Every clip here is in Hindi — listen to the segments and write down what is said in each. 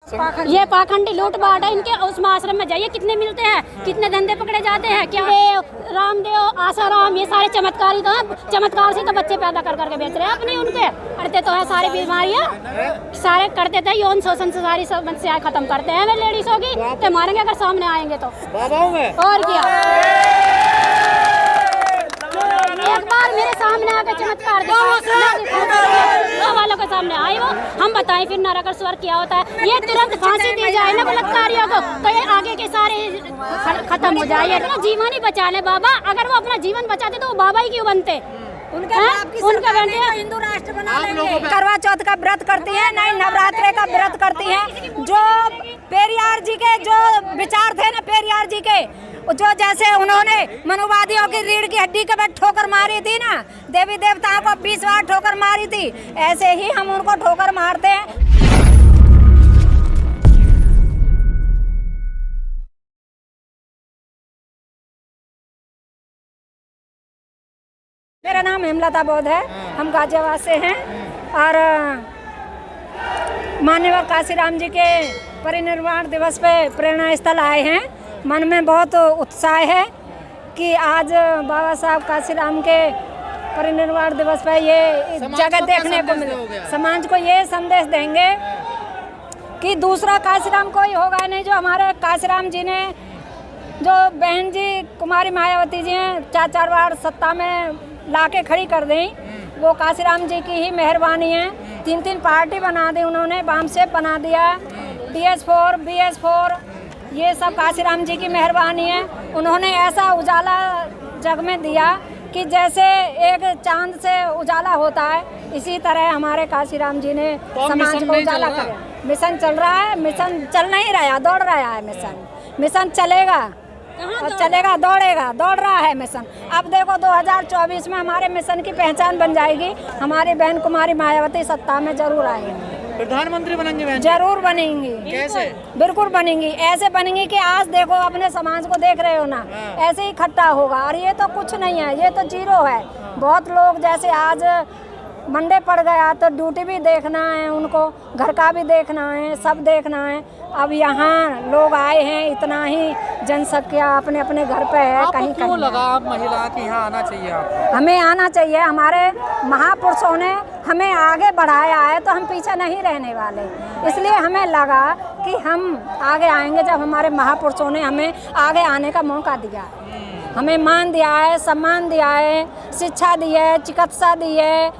ये पाखंडी लूट बांट है इनके। उस आश्रम में जाइए कितने मिलते हैं, कितने धंधे पकड़े जाते हैं। क्या रामदेव, आसाराम, ये सारे चमत्कारी तो हैं। चमत्कार से तो बच्चे पैदा कर करके बेच रहे हैं अपने। उनके करते तो है सारी बीमारियाँ सारे करते थे। यौन शोषण से सारी समस्याएं खत्म करते हैं वे लेडीजों की। तो मारेंगे अगर सामने आएंगे तो। और क्या, एक बार मेरे सामने आकर चमत्कार वालों के सामने आए वो, हम बताएं फिर नरक और स्वर्ग क्या होता है। ये तुरंत फांसी दी जाए ना बलात्कारियों को, तो ये आगे के सारे खत्म हो जाए। अपना जीवन ही बचा ले बाबा। अगर वो अपना जीवन बचाते तो वो बाबा ही क्यों बनते। उनका हिंदू राष्ट्र बना लेंगे। करवा चौथ का व्रत करती है, नहीं नवरात्रे का व्रत करती है। जो पेरियार जी के जो विचार थे ना, पेरियार जी के जो जैसे उन्होंने मनुवादियों की रीढ़ की हड्डी के बाद ठोकर मारी थी ना, देवी देवताओं को 20 बार ठोकर मारी थी, ऐसे ही हम उनको ठोकर मारते हैं। मेरा नाम हेमलता बौद्ध है, हम गाजियाबाद से हैं और मान्यवर काशीराम जी के परिनिर्वाण दिवस पे प्रेरणा स्थल आए हैं। मन में बहुत उत्साह है कि आज बाबा साहब काशीराम के परिनिर्वाण दिवस पे ये जगह देखने को मिले। समाज को ये संदेश देंगे कि दूसरा काशीराम कोई होगा नहीं। जो हमारे काशीराम जी ने, जो बहन जी कुमारी मायावती जी हैं, 4 बार सत्ता में लाके खड़ी कर दी, वो काशीराम जी की ही मेहरबानी है। 3 पार्टी बना दी उन्होंने, वामसेप बना दिया, DS4, BS4, ये सब काशीराम जी की मेहरबानी है। उन्होंने ऐसा उजाला जग में दिया कि जैसे एक चांद से उजाला होता है, इसी तरह हमारे काशीराम जी ने समाज को उजाला किया। मिशन चल रहा है, मिशन चल नहीं रहा, दौड़ रहा है मिशन चलेगा और चलेगा, दौड़ रहा है मिशन। अब देखो 2024 में हमारे मिशन की पहचान बन जाएगी। हमारी बहन कुमारी मायावती सत्ता में जरूर आएंगी, प्रधानमंत्री बनेंगे बहन? जरूर बनेंगी। कैसे? बिल्कुल बनेंगी। ऐसे बनेंगी कि आज देखो अपने समाज को देख रहे हो ना, ऐसे ही इकट्ठा होगा। और ये तो कुछ नहीं है, ये तो 0 है। बहुत लोग जैसे आज मंडे पड़ गया तो ड्यूटी भी देखना है उनको, घर का भी देखना है, सब देखना है। अब यहाँ लोग आए हैं, इतना ही जनसंख्या अपने अपने घर पे है। कहीं क्यों लगा आप महिला कि यहाँ आना चाहिए आपको? हमें आना चाहिए। हमारे महापुरुषों ने हमें आगे बढ़ाया है तो हम पीछे नहीं रहने वाले। इसलिए हमें लगा कि हम आगे आएंगे जब हमारे महापुरुषों ने हमें आगे आने का मौका दिया, हमें मान दिया है, सम्मान दिया है, शिक्षा दी है, चिकित्सा दी है,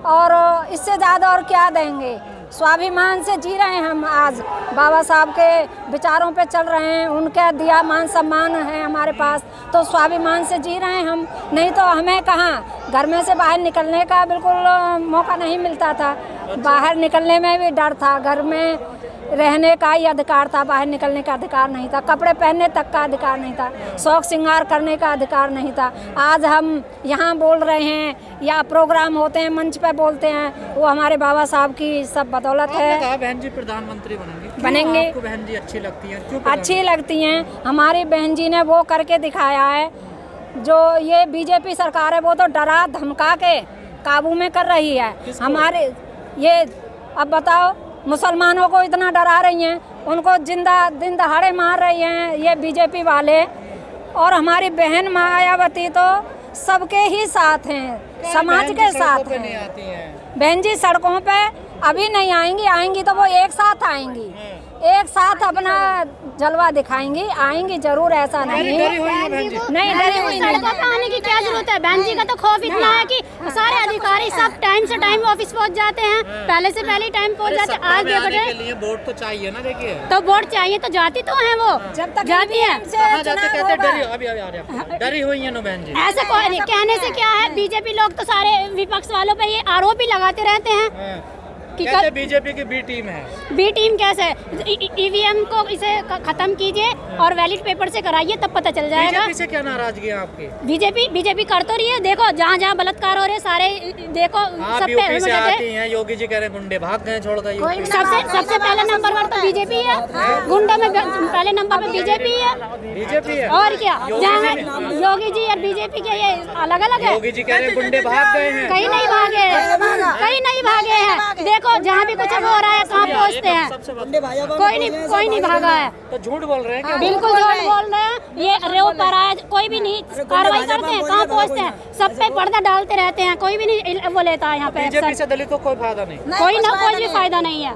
और इससे ज़्यादा और क्या देंगे। स्वाभिमान से जी रहे हैं हम। आज बाबा साहब के विचारों पे चल रहे हैं, उनका दिया मान सम्मान है हमारे पास, तो स्वाभिमान से जी रहे हैं हम। नहीं तो हमें कहाँ घर में से बाहर निकलने का बिल्कुल मौका नहीं मिलता था। बाहर निकलने में भी डर था, घर में रहने का ही अधिकार था, बाहर निकलने का अधिकार नहीं था, कपड़े पहनने तक का अधिकार नहीं था, शौक श्रृंगार करने का अधिकार नहीं था। आज हम यहाँ बोल रहे हैं या प्रोग्राम होते हैं, मंच पे बोलते हैं, वो हमारे बाबा साहब की सब बदौलत है। कहा बहन जी प्रधानमंत्री बनेंगे। आपको बहन जी अच्छी लगती हैं? क्यों अच्छी लगती हैं? हमारी बहन जी ने वो करके दिखाया है। जो ये बीजेपी सरकार है वो तो डरा धमका के काबू में कर रही है। हमारे ये अब बताओ, मुसलमानों को इतना डरा रही हैं, उनको दिन दहाड़े मार रही हैं ये बीजेपी वाले। और हमारी बहन मायावती तो सबके ही साथ हैं, समाज के साथ हैं। बहन जी सड़कों पे अभी नहीं आएंगी, आएंगी तो वो एक साथ आएंगी, एक साथ अपना जलवा दिखाएंगी, आएंगी जरूर। ऐसा नहीं नहीं डरी हुई। सड़कों पे आने की क्या जरूरत है? बहन जी का तो खौफ इतना है कि सारे अधिकारी सब टाइम से टाइम ऑफिस पहुंच जाते हैं, पहले से पहले टाइम पहुंच जाते हैं। आज देखो वोट तो चाहिए ना, देखिए तो वोट चाहिए तो जाती तो है वो, जब तक जाती है। डरी हुई है बहन जी? ऐसे कहने से क्या है, बीजेपी लोग तो सारे विपक्ष वालों पे ये आरोप ही लगाते रहते हैं कहते बीजेपी की बी टीम है। बी टीम कैसे? EVM को इसे खत्म कीजिए और वैलिड पेपर से कराइए, तब पता चल जाएगा। बीजेपी से क्या नाराजगी है आपकी? बीजेपी कर तो रही है। देखो जहाँ जहाँ बलत्कार हो रहे सारे, देखो आप यूपी से आती हैं, योगी जी कह रहे गुंडे भाग गए छोड़कर यूपी। सबसे पहले नंबर पर तो बीजेपी है, गुंडों में पहले नंबर पर बीजेपी है। और क्या, जहाँ योगी जी और बीजेपी के ये अलग अलग है। योगी जी कह रहे गुंडे भाग गए हैं। कहीं नहीं भागे हैं। देखो जहाँ भी कुछ हो रहा है कहाँ पहुँचते हैं, कोई नहीं भागा है। तो झूठ बोल रहे हैं क्या? बिल्कुल झूठ बोल रहे हैं, ये रेप पर आया, कोई भी नहीं कार्रवाई करते हैं, कहाँ पहुँचते हैं, सब पे पर्दा डालते रहते हैं, कोई भी नहीं वो लेता है यहाँ पे बीजेपी एक्शन। से दलितों को कोई फायदा नहीं, कोई भी फायदा नहीं है।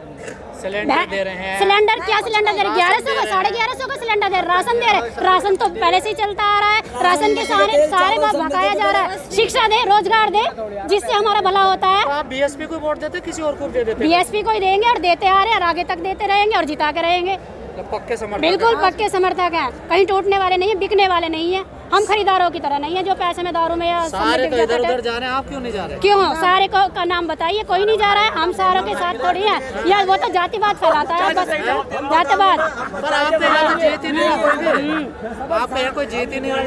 सिलेंडर दे रहे हैं, सिलेंडर क्या सिलेंडर दे रहे, 1100 का 1150 का सिलेंडर दे रहे, राशन दे रहे, राशन तो पहले से ही चलता आ रहा है, राशन के सारे भगाया जा रहा है। शिक्षा दे, रोजगार दे, जिससे हमारा भला होता है। तो आप बीएसपी को वोट देते, किसी और को दे देते? बीएसपी को ही देंगे और देते आ रहे हैं और आगे तक देते रहेंगे और जिता के रहेंगे। पक्के समर्थक? बिल्कुल पक्के समर्थक हैं, कहीं टूटने वाले नहीं है, बिकने वाले नहीं है। हम खरीदारों की तरह नहीं है जो पैसे में दारू में या सारे तो इधर उधर जा रहे हैं, आप क्यों नहीं जा रहे? क्यों? सारे का नाम बताइए, कोई नहीं जा रहा है। हम सारों के साथ थोड़ी है, या वो तो जातिवाद फैलाता है बस, जातिवाद। पर आपके यहाँ तो जीत ही नहीं रहा कोई भी, आपके यहाँ कोई जीत ही नहीं रहा।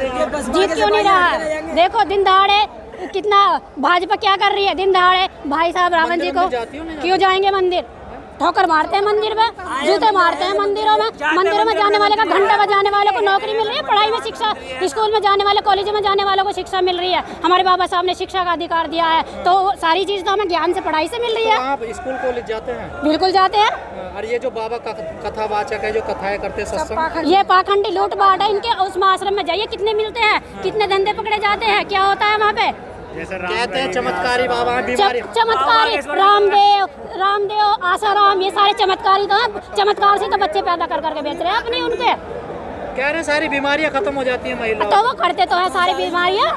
जीत क्यों नहीं रहा है? देखो दिन दहाड़े कितना भाजपा क्या कर रही है, दिन दहाड़े भाई साहब रावण जी को क्यों जाएंगे मंदिर, ठोकर मारते हैं मंदिर में, जूते मारते हैं मंदिरों में जाने वाले का, घंटा बजाने वालों को नौकरी मिल रही है, पढ़ाई में शिक्षा, स्कूल में जाने वाले, कॉलेज में जाने वालों को शिक्षा मिल रही है। हमारे बाबा साहब ने शिक्षा का अधिकार दिया है, तो सारी चीज तो हमें ज्ञान से, पढ़ाई से मिल रही है। तो आप स्कूल कॉलेज जाते हैं? बिल्कुल जाते हैं। और ये जो बाबा का कथावाचक है, जो कथाएं करते हैं, सत्संग, ये पाखंडी लूट बाट है इनके। उस आश्रम में जाइए, कितने मिलते हैं, कितने धंधे पकड़े जाते हैं, क्या होता है वहाँ पे। कहते हैं चमत्कारी बाबा हैं, बीमारी चमत्कारी रामदेव आसाराम, ये सारे चमत्कारी तो हैं। चमत्कार से तो बच्चे पैदा कर करके बेच रहे हैं अपने उनके। कह रहे हैं सारी बीमारियां खत्म हो जाती हैं महिलाओं। तो वो करते तो है सारी बीमारियां,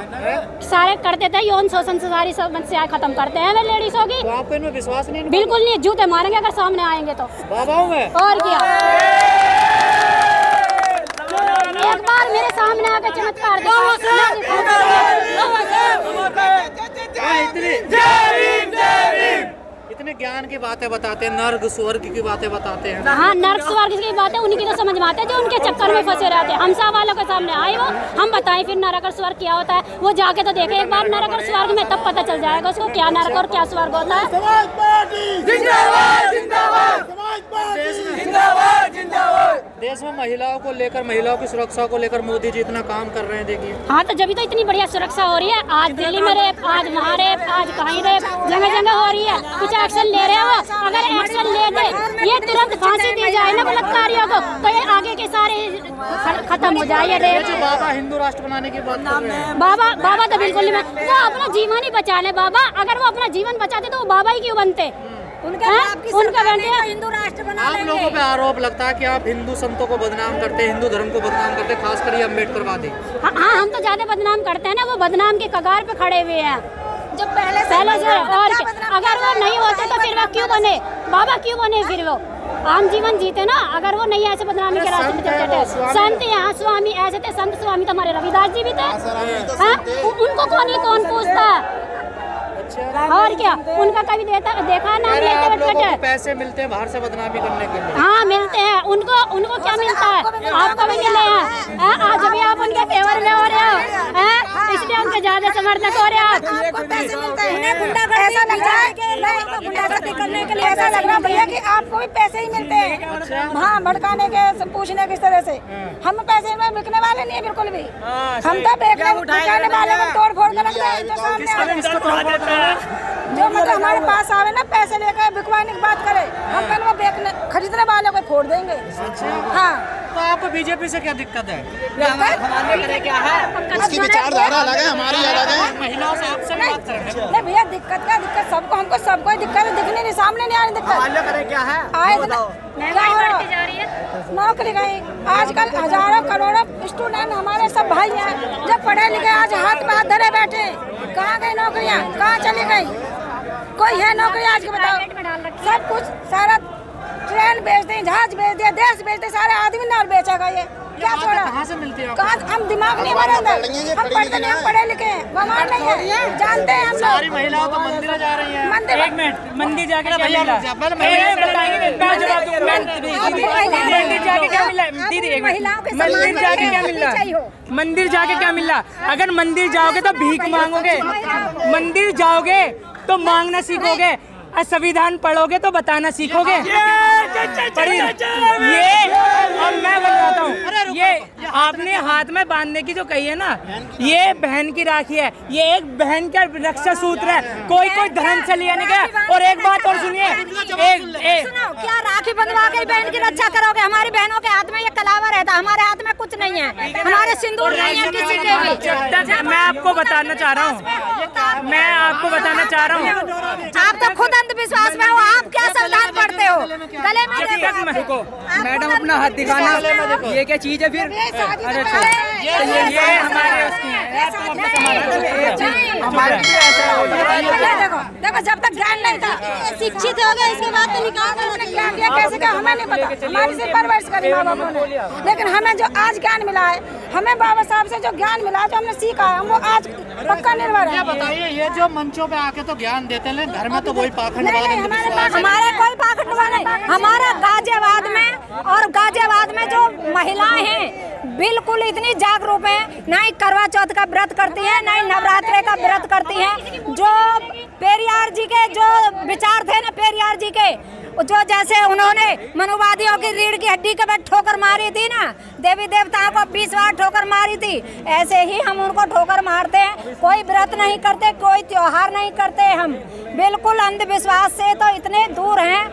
सारे करते थे, यौन शोषण से सारी समस्याएं खत्म करते हैं वे लेडीजों की। तो आपको इनमें विश्वास नहीं? बिल्कुल नहीं, जूते मारेंगे अगर सामने आएंगे तो। बाबाओं में और क्या, एक बार मेरे सामने आके चमत्कार इतने ज्ञान की बातें बताते हैं, नर्क स्वर्ग की बातें बताते हैं। हाँ, नर्क स्वर्ग की बातें उन्हीं की तो समझ में आते हैं जो उनके चक्कर में फंसे रहते हैं। हम सब वालों के सामने आए वो, हम बताएं फिर नरक और स्वर्ग क्या होता है। वो जाके तो देखे एक बार नरक और स्वर्ग में, तब पता चल जाएगा उसको क्या नरक और क्या स्वर्ग होता है। देश में महिलाओं को लेकर, महिलाओं की सुरक्षा को लेकर मोदी जी इतना काम कर रहे हैं, देखिए। हाँ, तो जब तो इतनी बढ़िया सुरक्षा हो रही है। आज दिल्ली में रेप, आज वहाँ रेप, आज कहीं रेप, जगह जगह हो रही है। कुछ एक्शन ले रहे हो, अगर एक्शन लेते, ये तुरंत फांसी दी जाए ना बलात्कारियों को, तो ये आगे के सारे खत्म हो जाए। ये जो बाबा हिंदू राष्ट्र बनाने की बात कर रहे हैं, बाबा तो बिल्कुल नहीं, वो अपना जीवन ही बचा ले बाबा। अगर वो अपना जीवन बचाते तो वो बाबा ही क्यों बनते? उनका हिंदू राष्ट्र बना आप लोगों पे आरोप लगता है कि आप हिंदू संतों को बदनाम करते हैं, हिंदू धर्म को बदनाम करते हैं, खासकर ये अम्बेडकरवादी। हाँ, हम तो ज्यादा बदनाम करते हैं ना, वो बदनाम के कगार पे खड़े हुए हैं जो पहले से। और अगर वो नहीं होते तो फिर वो क्यों बने, बाबा क्यों बने? फिर वो आम जीवन जीते ना, अगर वो नहीं ऐसे बदनामी के रास्ते पे चलते थे। संत यहाँ स्वामी ऐसे थे, संत स्वामी तो हमारे रविदास जी भी थे। उनको कौन पूछता है? और क्या, उनका कभी देखा नाम लेते हुए पैसे मिलते हैं बाहर से बदनामी करने के लिए? हाँ, मिलते हैं। उनको क्या मिलता है? आपको भी मिले हैं। आज भी आप उनके फेवर में हो रहे हो, इसलिए उनके ज्यादा समर्थक हो रहे हैं आप। आपको पैसे मिलते हैं, ऐसा लग रहा है कि गुंडागर्दी करने के लिए ऐसा लग रहा है भैया कि आपको भी पैसे ही मिलते हैं। हाँ, भड़काने के, पूछने किस तरह से। हम पैसे में बिकने वाले नहीं है बिल्कुल भी। हम तो बिकने वाले को तोड़ फोड़ कर रखते हैं। जो सामने जो मतलब हमारे पास आवे ना, पैसे लेकर बिकवाने की बात करे, हम पहले वो बेचने खरीदने वालों को फोड़ देंगे। हाँ, तो आपको बीजेपी से क्या दिक्कत है? क्या है? उसकी विचारधारा अलग है, हमारी अलग है। महिलाओं से आपसे बात करें। नहीं भैया, दिक्कत क्या दिक्कत, सबको हमको सबको दिक्कत है, दिखने नहीं, सामने नहीं आ रही दिक्कत। करें क्या है? आए क्या हो रहा है? नौकरी गई, आजकल हजारों करोड़ों स्टूडेंट हमारे सब भाई हैं, जब पढ़े लिखे आज हाथ में हाथ धरे बैठे, कहाँ गई नौकरियाँ, कहाँ चली गई? कोई है नौकरी आज के? बताओ, सब कुछ सारा ट्रेन बेच दें, जहाज बेच दिया, देश बेच दे, सारे आदमी ना बेचा गया। ये क्या छोड़ा? कहाँ से मिलती है? कहाँ? हम दिमाग नहीं हमारे अंदर, हम पढ़ते नहीं, हम पढ़े लिखे हैं, हमारे नहीं है, जानते हैं हम लोग। सारी महिलाओं तो मंदिर जा रही हैं। मंदिर, एक मिनट, मंदिर जाके क्या भैया मिला? मंदिर जाके क्या मिला? दीदी एक मिनट, मंदिर जाके क्या मिला? मंदिर जाके क्या मिला? अगर मंदिर जाओगे तो भीख मांगोगे, मंदिर जाओगे तो मांगना सीखोगे, और संविधान पढ़ोगे तो बताना सीखोगे। ये अब मैं बताता हूँ, ये आपने हाथ में बांधने की जो कही है ना, ये बहन की राखी है, ये एक बहन का रक्षा सूत्र है, कोई धर्म से लिया नहीं गया। और एक बात और सुनिए, क्या राखी बंधवा के बहन की रक्षा करोगे? हमारी बहनों के हाथ में ये कलावा रहता, हमारे हाथ में कुछ नहीं है, हमारे सिंदूर नहीं है किसी के भी। जब तक मैं आपको बताना चाह रहा हूँ, मैं आपको बताना चाह रहा हूँ, आप तो खुद अंधविश्वास में हो, आप क्या संविधान पढ़ते हो? गले में देखो मैडम अपना हाथ दिखाना, ये क्या चीज है फिर? ये हमारे उसकी है, देखो जब तक ज्ञान नहीं था, शिक्षित हो गए इसके बाद तो निकाल क्या किया कैसे क्या हमें नहीं पता, हमारी सिर्फ परवरिश करी माँ बापों ने। लेकिन हमें जो आज ज्ञान मिला है, हमें बाबा साहब से जो ज्ञान मिला, जो हमने सीखा है, हम वो आज पक्का निर्भर है। ये बताइए, ये जो मंचों पे आके तो ज्ञान देते हैं, घर में तो वही पाखंडवाद हमारे कोई पाखंडवाद नहीं। हमारा गाजियाबाद में और गाजियाबाद में जो महिलाएं हैं बिल्कुल इतनी जागरूक हैं, ना ही करवा चौथ का व्रत करती हैं, ना ही नवरात्रे का व्रत करती हैं। जो पेरियार जी के जो विचार थे ना, पेरियार जी के जो जैसे उन्होंने मनुवादियों की रीढ़ की हड्डी के बाद ठोकर मारी थी ना, देवी देवताओं को 20 बार ठोकर मारी थी, ऐसे ही हम उनको ठोकर मारते हैं। कोई व्रत नहीं करते, कोई त्योहार नहीं करते, हम बिल्कुल अंधविश्वास से तो इतने दूर हैं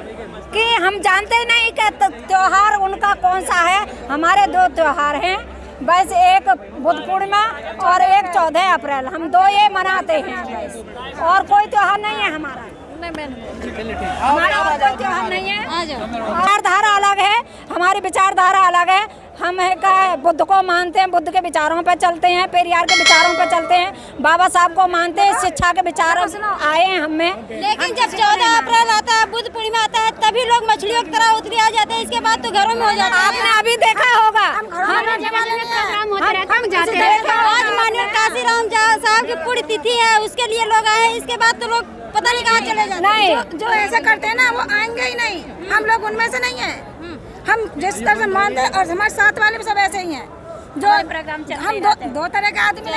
कि हम जानते नहीं कि त्योहार उनका कौन सा है। हमारे 2 त्योहार हैं, बस एक बुद्ध पूर्णिमा और एक 14 अप्रैल, हम 2 ये मनाते हैं बस, और कोई त्योहार नहीं है हमारा। हमारा और कोई त्योहार नहीं है। विचारधारा अलग है, हमारी विचारधारा अलग है। हम है का बुद्ध को मानते हैं, बुद्ध के विचारों पे चलते हैं, पेरियार के विचारों पे चलते हैं, बाबा साहब को मानते हैं, शिक्षा के विचार आए हैं हमें। लेकिन जब 14 अप्रैल आता है, बुद्ध पूर्णिमा आता है, तभी लोग मछलियों की तरह उतरी आ जाते हैं, इसके बाद तो घरों में हो जाता है। आपने अभी देखा होगा, आज माननीय काशीराम साहब की पुण्य तिथि है, उसके लिए लोग आए, इसके बाद तो लोग पता नहीं कहाँ चले जाते। नहीं, जो ऐसा करते हैं ना वो आएंगे ही नहीं, हम लोग उनमें से नहीं है। हम जिस तरह से मानते हैं और हमारे साथ वाले भी सब ऐसे ही हैं, जो हम 2 तरह के आदमी